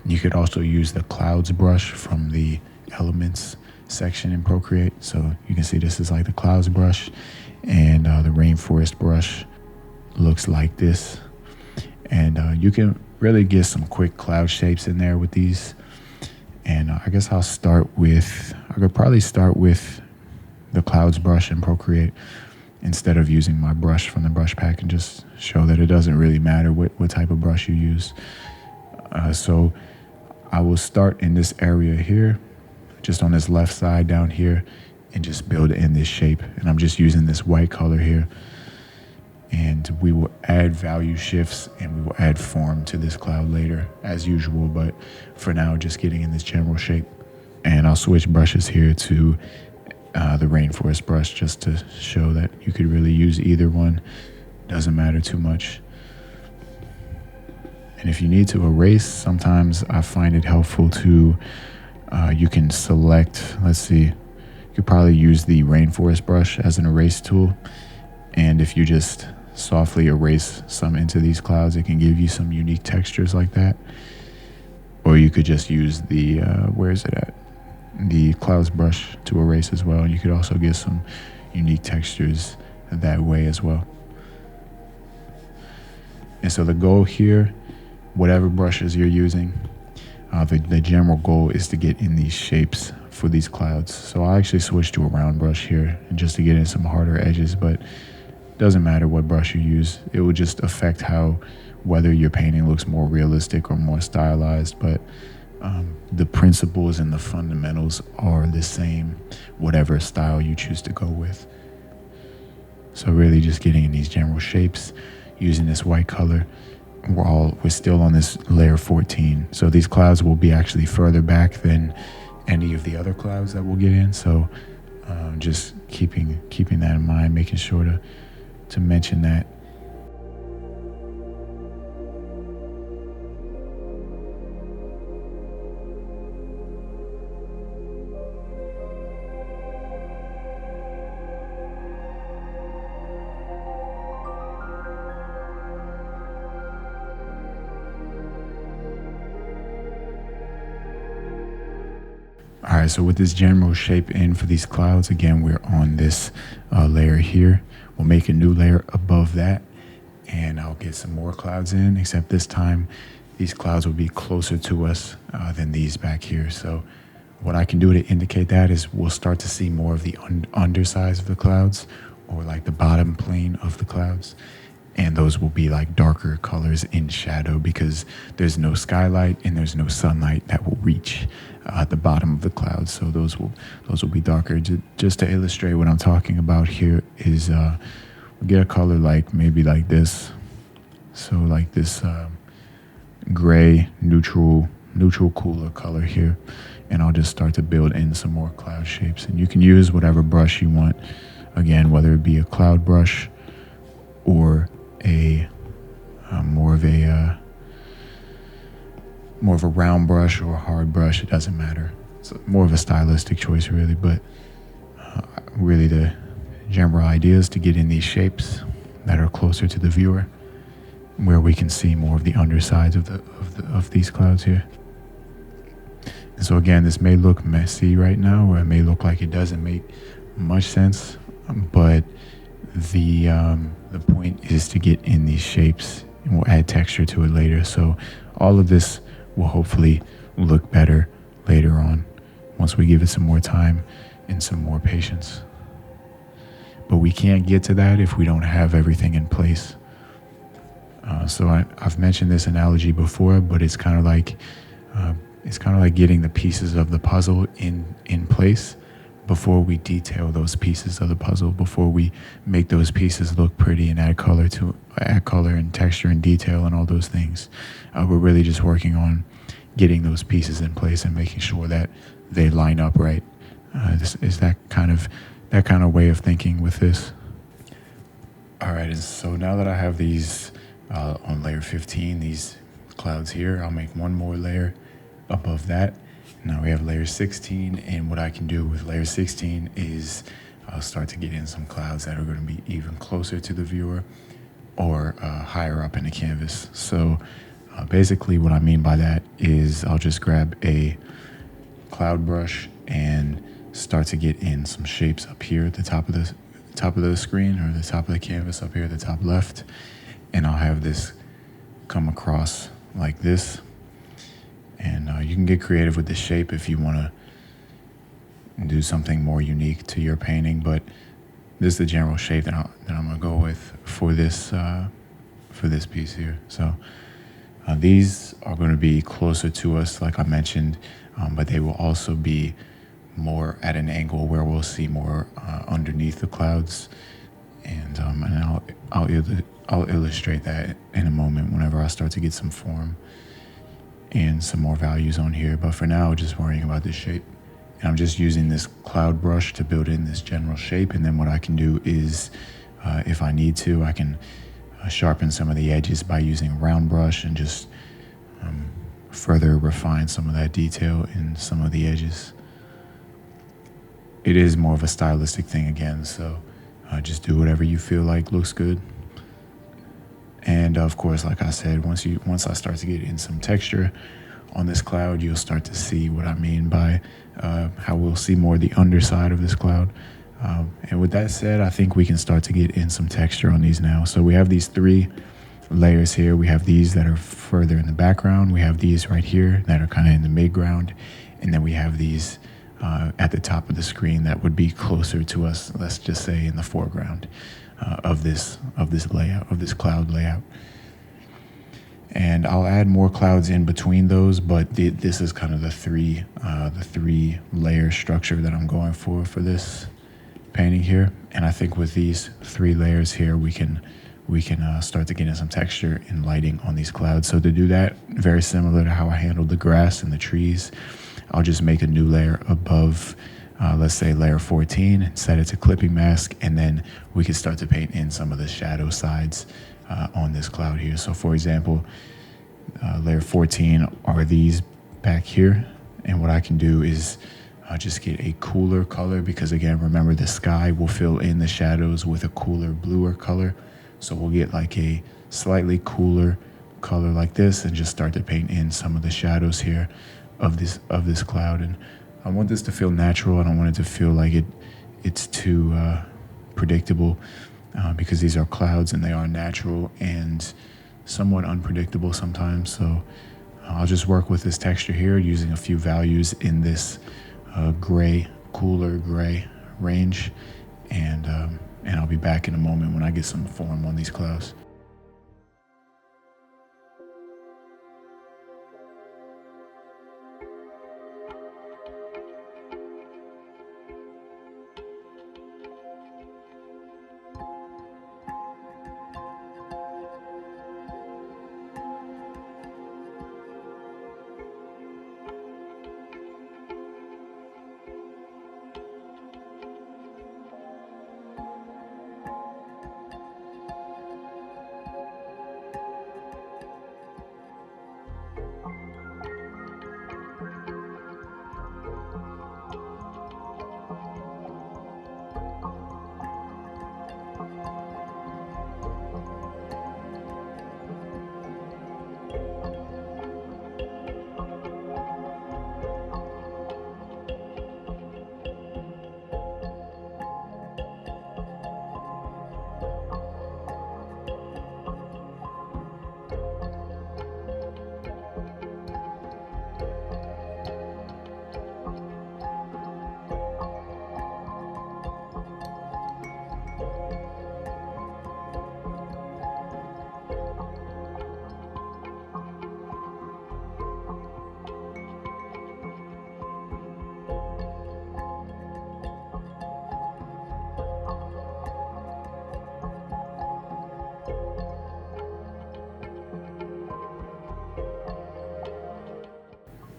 You could also use the clouds brush from the elements section in Procreate. So you can see this is like the clouds brush, and the rainforest brush looks like this. And you can really get some quick cloud shapes in there with these. And I guess I could probably start with the clouds brush in Procreate instead of using my brush from the brush pack, and just show that it doesn't really matter what type of brush you use. So I will start in this area here, just on this left side down here, and just build in this shape. And I'm just using this white color here, and we will add value shifts and we will add form to this cloud later as usual, but for now just getting in this general shape. And I'll switch brushes here to the rainforest brush just to show that you could really use either one, doesn't matter too much. And if you need to erase, sometimes I find it helpful to you can select, let's see, you could probably use the rainforest brush as an erase tool, and if you just softly erase some into these clouds, it can give you some unique textures like that. Or you could just use the where is it at, the clouds brush to erase as well, and you could also get some unique textures that way as well. And so the goal here, whatever brushes you're using, the general goal is to get in these shapes for these clouds. So I actually switched to a round brush here, and just to get in some harder edges, but doesn't matter what brush you use. It will just affect whether your painting looks more realistic or more stylized, but the principles and the fundamentals are the same, whatever style you choose to go with. So really just getting in these general shapes, using this white color. We're still on this layer 14. So these clouds will be actually further back than any of the other clouds that we'll get in. So just keeping that in mind, making sure to mention that. All right, so with this general shape in for these clouds, again, we're on this layer here. We'll make a new layer above that, and I'll get some more clouds in, except this time these clouds will be closer to us than these back here. So what I can do to indicate that is we'll start to see more of the undersides of the clouds, or like the bottom plane of the clouds. And those will be like darker colors in shadow, because there's no skylight and there's no sunlight that will reach at the bottom of the clouds. So those will be darker. Just to illustrate what I'm talking about here is we'll get a color like maybe like this. So like this gray, neutral cooler color here. And I'll just start to build in some more cloud shapes. And you can use whatever brush you want. Again, whether it be a cloud brush or a more of a round brush or a hard brush, it doesn't matter. It's more of a stylistic choice, really. But really, the general idea is to get in these shapes that are closer to the viewer, where we can see more of the undersides of these clouds here. And so again, this may look messy right now, or it may look like it doesn't make much sense, but the point is to get in these shapes, and we'll add texture to it later. So all of this will hopefully look better later on once we give it some more time and some more patience. But we can't get to that if we don't have everything in place. So I've mentioned this analogy before, but it's kind of like getting the pieces of the puzzle in place before we detail those pieces of the puzzle, before we make those pieces look pretty and add color and texture and detail and all those things. We're really just working on getting those pieces in place and making sure that they line up right. This is that kind of way of thinking with this. All right, and so now that I have these on layer 15, these clouds here, I'll make one more layer above that. Now we have layer 16, and what I can do with layer 16 is I'll start to get in some clouds that are going to be even closer to the viewer or higher up in the canvas. So basically what I mean by that is I'll just grab a cloud brush and start to get in some shapes up here at the top of the screen, or the top of the canvas up here at the top left, and I'll have this come across like this. And you can get creative with the shape if you want to do something more unique to your painting, but this is the general shape that I'm going to go with for this piece here. So these are going to be closer to us, like I mentioned, but they will also be more at an angle where we'll see more underneath the clouds, and I'll illustrate that in a moment whenever I start to get some form and some more values on here. But for now, just worrying about this shape. And I'm just using this cloud brush to build in this general shape. And then what I can do is, if I need to, I can sharpen some of the edges by using a round brush and just further refine some of that detail in some of the edges. It is more of a stylistic thing again, so just do whatever you feel like looks good. And of course, like I said, once I start to get in some texture on this cloud, you'll start to see what I mean by how we'll see more of the underside of this cloud. And with that said, I think we can start to get in some texture on these now. So we have these 3 layers here. We have these that are further in the background. We have these right here that are kind of in the midground. And then we have these at the top of the screen that would be closer to us, let's just say in the foreground of this layout, of this cloud layout. And I'll add more clouds in between those, but this is kind of the three layer structure that I'm going for this painting here. And I think with these 3 layers here, we can start to get in some texture and lighting on these clouds. So to do that, very similar to how I handled the grass and the trees, I'll just make a new layer above, let's say layer 14, and set it to clipping mask, and then we can start to paint in some of the shadow sides on this cloud here. So for example, layer 14 are these back here, and what I can do is just get a cooler color, because again, remember, the sky will fill in the shadows with a cooler, bluer color. So we'll get like a slightly cooler color like this, and just start to paint in some of the shadows here of this cloud. And I want this to feel natural. I don't want it to feel like it's too predictable, because these are clouds and they are natural and somewhat unpredictable sometimes. So I'll just work with this texture here using a few values in this cooler gray range, and I'll be back in a moment when I get some form on these clouds.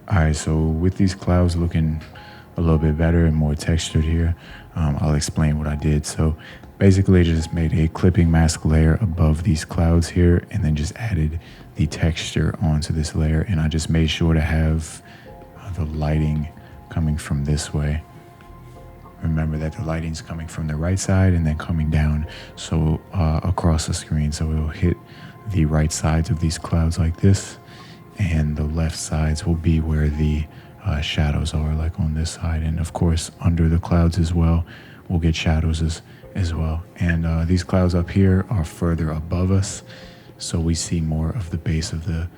All right, so with these clouds looking a little bit better and more textured here, I'll explain what I did. So basically just made a clipping mask layer above these clouds here and then just added the texture onto this layer. And I just made sure to have the lighting coming from this way. Remember that the lighting's coming from the right side and then coming down so across the screen. So it'll hit the right sides of these clouds like this, and the left sides will be where the shadows are, like on this side. And of course, under the clouds as well, we'll get shadows as well. And these clouds up here are further above us, so we see more of the base of the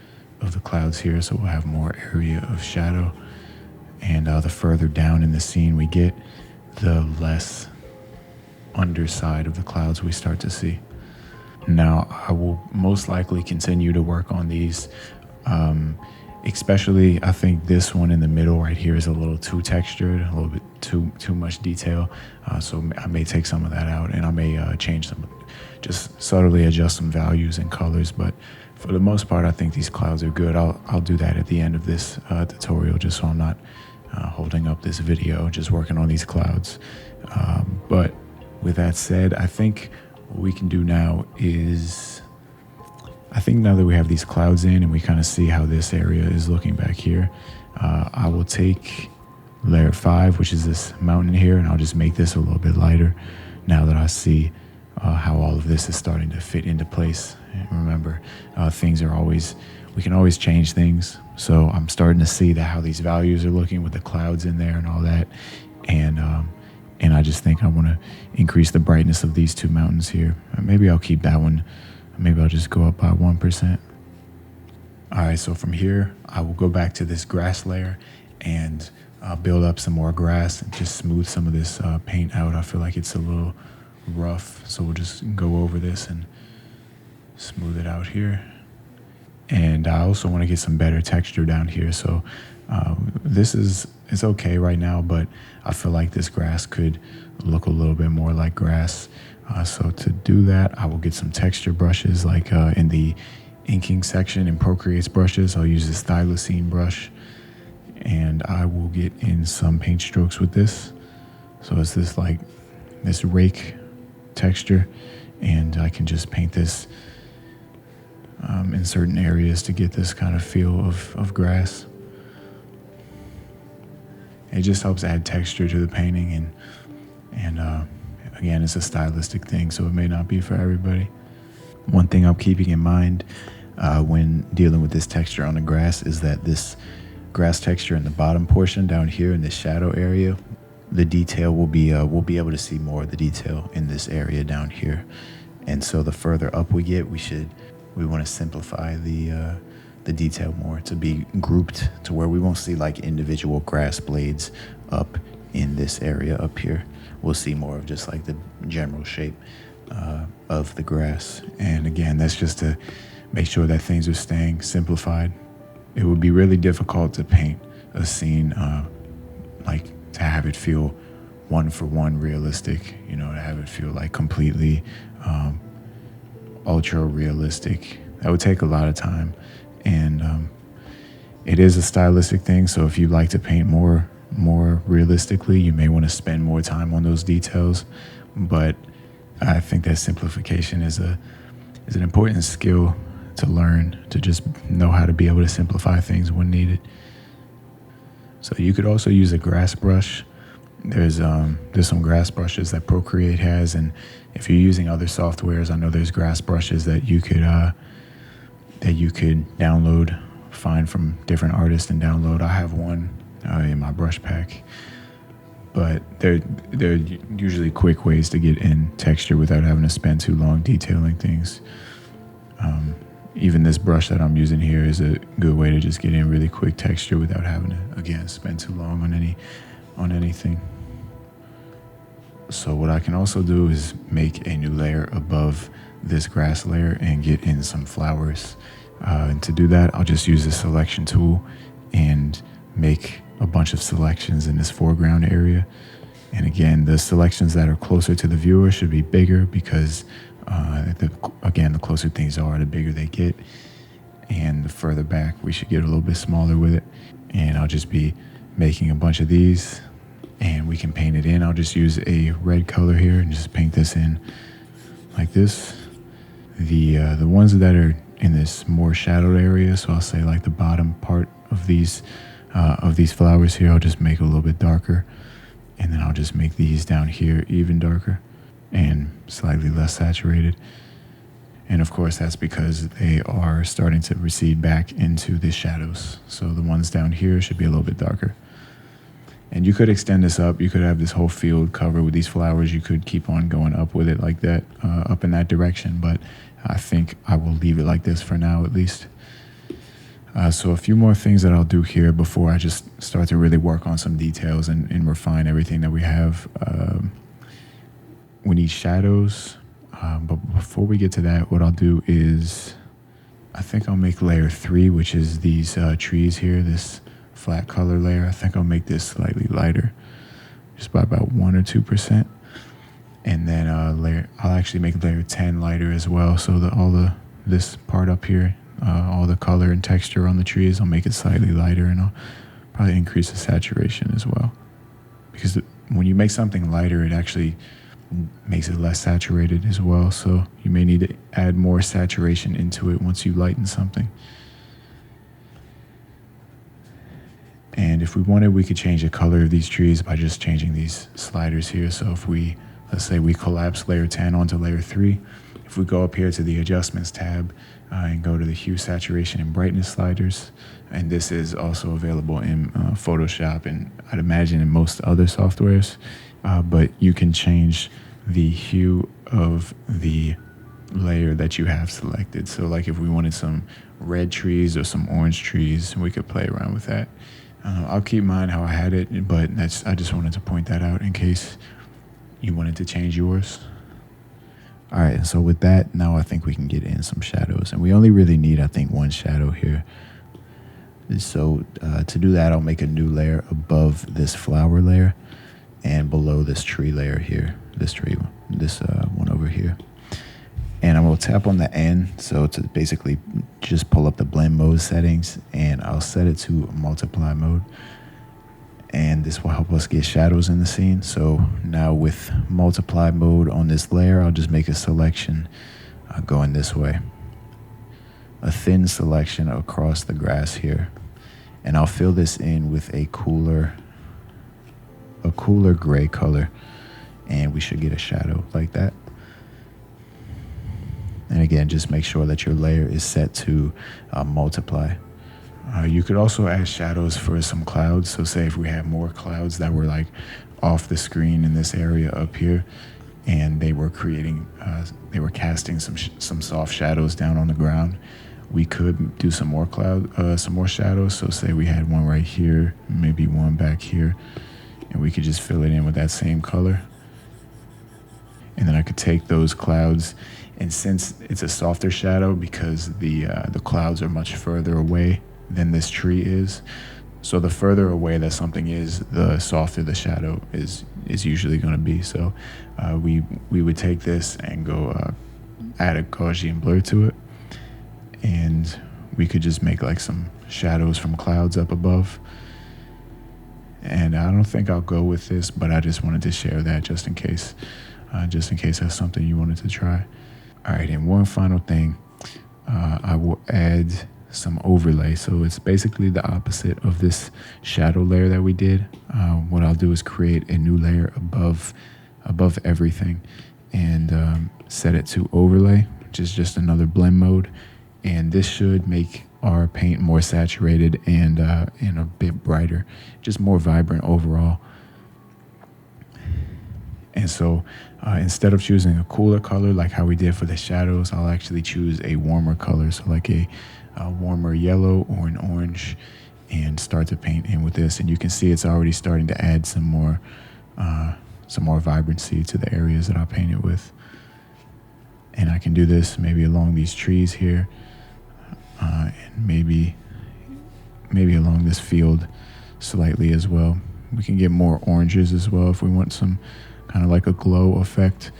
clouds here. So we'll have more area of shadow. And the further down in the scene we get, the less underside of the clouds we start to see. Now, I will most likely continue to work on these, especially I think this one in the middle right here is a little too textured, a little bit too much detail. So I may take some of that out, and I may change some, just subtly adjust some values and colors. But for the most part, I think these clouds are good. I'll do that at the end of this tutorial, just so I'm not holding up this video, just working on these clouds. But with that said, I think what we can do now is, I think now that we have these clouds in and we kind of see how this area is looking back here, I will take layer 5, which is this mountain here, and I'll just make this a little bit lighter now that I see how all of this is starting to fit into place. And remember, things are always, we can always change things. So I'm starting to see that how these values are looking with the clouds in there and all that. And I just think I want to increase the brightness of these two mountains here. Maybe I'll keep that one. Maybe I'll just go up by 1%. All right, so from here, I will go back to this grass layer and build up some more grass and just smooth some of this paint out. I feel like it's a little rough, so we'll just go over this and smooth it out here. And I also want to get some better texture down here. So this is, it's okay right now, but I feel like this grass could look a little bit more like grass. So to do that, I will get some texture brushes, like in the inking section in Procreate's brushes. I'll use this stylosine brush, and I will get in some paint strokes with this. So it's this like this rake texture, and I can just paint this in certain areas to get this kind of feel of grass. It just helps add texture to the painting, and again, it's a stylistic thing, so it may not be for everybody. One thing I'm keeping in mind when dealing with this texture on the grass is that this grass texture in the bottom portion down here in this shadow area, the detail will be we'll be able to see more of the detail in this area down here. And so the further up we get, we want to simplify the detail more to be grouped to where we won't see like individual grass blades up in this area up here. We'll see more of just like the general shape of the grass. And again, that's just to make sure that things are staying simplified. It would be really difficult to paint a scene like to have it feel one for one realistic, you know, to have it feel like completely ultra realistic. That would take a lot of time, and it is a stylistic thing. So if you like to paint more realistically, you may want to spend more time on those details. But I think that simplification is an important skill to learn, to just know how to be able to simplify things when needed. So you could also use a grass brush. There's some grass brushes that Procreate has, and if you're using other softwares, I know there's grass brushes that you could download, find from different artists and download. I have one in my brush pack, but they're usually quick ways to get in texture without having to spend too long detailing things. Even this brush that I'm using here is a good way to just get in really quick texture without having to, again, spend too long on anything. So what I can also do is make a new layer above this grass layer and get in some flowers. And to do that, I'll just use the selection tool and make a bunch of selections in this foreground area. And again, the selections that are closer to the viewer should be bigger because, the closer things are, the bigger they get. and the further back we should get a little bit smaller with it. And I'll just be making a bunch of these, and we can paint it in. I'll just use a red color here and just paint this in like this. The ones that are in this more shadowed area, so I'll say like the bottom part of these flowers here, I'll just make a little bit darker, and then I'll just make these down here even darker and slightly less saturated. And of course that's because they are starting to recede back into the shadows, so the ones down here should be a little bit darker. And you could extend this up. You could have this whole field covered with these flowers. You could keep on going up with it like that, up in that direction. But I think I will leave it like this for now, at least. So a few more things that I'll do here before I just start to really work on some details and refine everything that we have. We need shadows. But before we get to that, what I'll do is I think I'll make layer 3, which is these trees here, this flat color layer. I think I'll make this slightly lighter, just by about 1 or 2%. And then I'll actually make layer 10 lighter as well. So that this part up here, all the color and texture on the trees, I'll make it slightly lighter, and I'll probably increase the saturation as well. Because when you make something lighter, it actually makes it less saturated as well. So you may need to add more saturation into it once you lighten something. And if we wanted, we could change the color of these trees by just changing these sliders here. So if let's say we collapse layer 10 onto layer 3, if we go up here to the adjustments tab and go to the hue, saturation, and brightness sliders, and this is also available in Photoshop and I'd imagine in most other softwares, but you can change the hue of the layer that you have selected. So like if we wanted some red trees or some orange trees, we could play around with that. I'll keep mine how I had it, but I just wanted to point that out in case you wanted to change yours. All right, so with that, now I think we can get in some shadows, and we only really need, I think, one shadow here. So to do that, I'll make a new layer above this flower layer and below this tree layer here, this one over here. And I'm going to tap on the N, so to basically just pull up the blend mode settings, and I'll set it to multiply mode. And this will help us get shadows in the scene. So now with multiply mode on this layer, I'll just make a selection going this way. A thin selection across the grass here. And I'll fill this in with a cooler gray color, and we should get a shadow like that. And again, just make sure that your layer is set to multiply. You could also add shadows for some clouds. So say if we had more clouds that were like off the screen in this area up here, and they were casting some soft shadows down on the ground, we could do some more shadows. So say we had one right here, maybe one back here, and we could just fill it in with that same color. And then I could take those clouds, and since it's a softer shadow because the clouds are much further away than this tree is, so the further away that something is, the softer the shadow is usually going to be. So we would take this and go add a Gaussian blur to it, and we could just make like some shadows from clouds up above. And I don't think I'll go with this, but I just wanted to share that just in case that's something you wanted to try. All right, and one final thing, I will add some overlay. So it's basically the opposite of this shadow layer that we did. What I'll do is create a new layer above everything and set it to overlay, which is just another blend mode. And this should make our paint more saturated and a bit brighter, just more vibrant overall. And so instead of choosing a cooler color like how we did for the shadows, I'll actually choose a warmer color, so like a warmer yellow or an orange, and start to paint in with this. And you can see it's already starting to add some more vibrancy to the areas that I'll paint it with. And I can do this maybe along these trees here, and maybe along this field slightly as well. We can get more oranges as well if we want some kind of like a glow effect.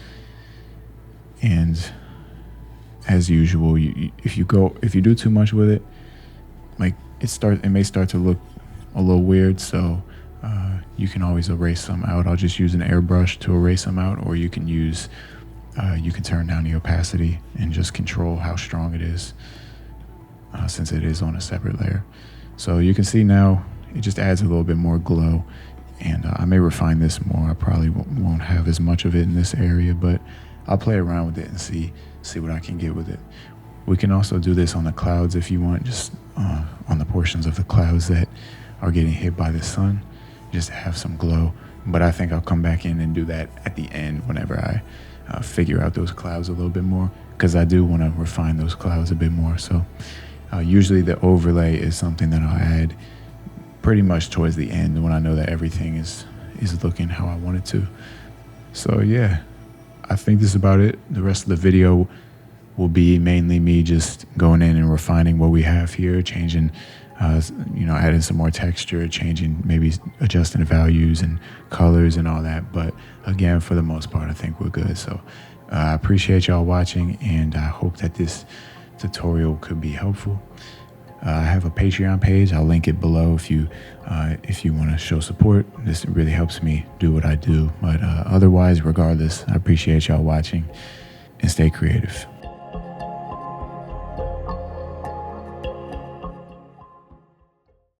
And as usual, if you do too much with it, like it may start to look a little weird. So you can always erase some out. I'll just use an airbrush to erase them out, or you can turn down the opacity and just control how strong it is, since it is on a separate layer. So you can see now it just adds a little bit more glow, and I may refine this more. I probably won't have as much of it in this area, but I'll play around with it and see what I can get with it. We can also do this on the clouds if you want, just on the portions of the clouds that are getting hit by the sun, just to have some glow. But I think I'll come back in and do that at the end whenever I figure out those clouds a little bit more, because I do want to refine those clouds a bit more. So usually the overlay is something that I'll add pretty much towards the end when I know that everything is looking how I want it to. So yeah, I think this is about it. The rest of the video will be mainly me just going in and refining what we have here, changing, adding some more texture, changing, maybe adjusting the values and colors and all that. But again, for the most part, I think we're good. So I appreciate y'all watching, and I hope that this tutorial could be helpful. I have a Patreon page. I'll link it below if you want to show support. This really helps me do what I do. But otherwise, regardless, I appreciate y'all watching, and stay creative.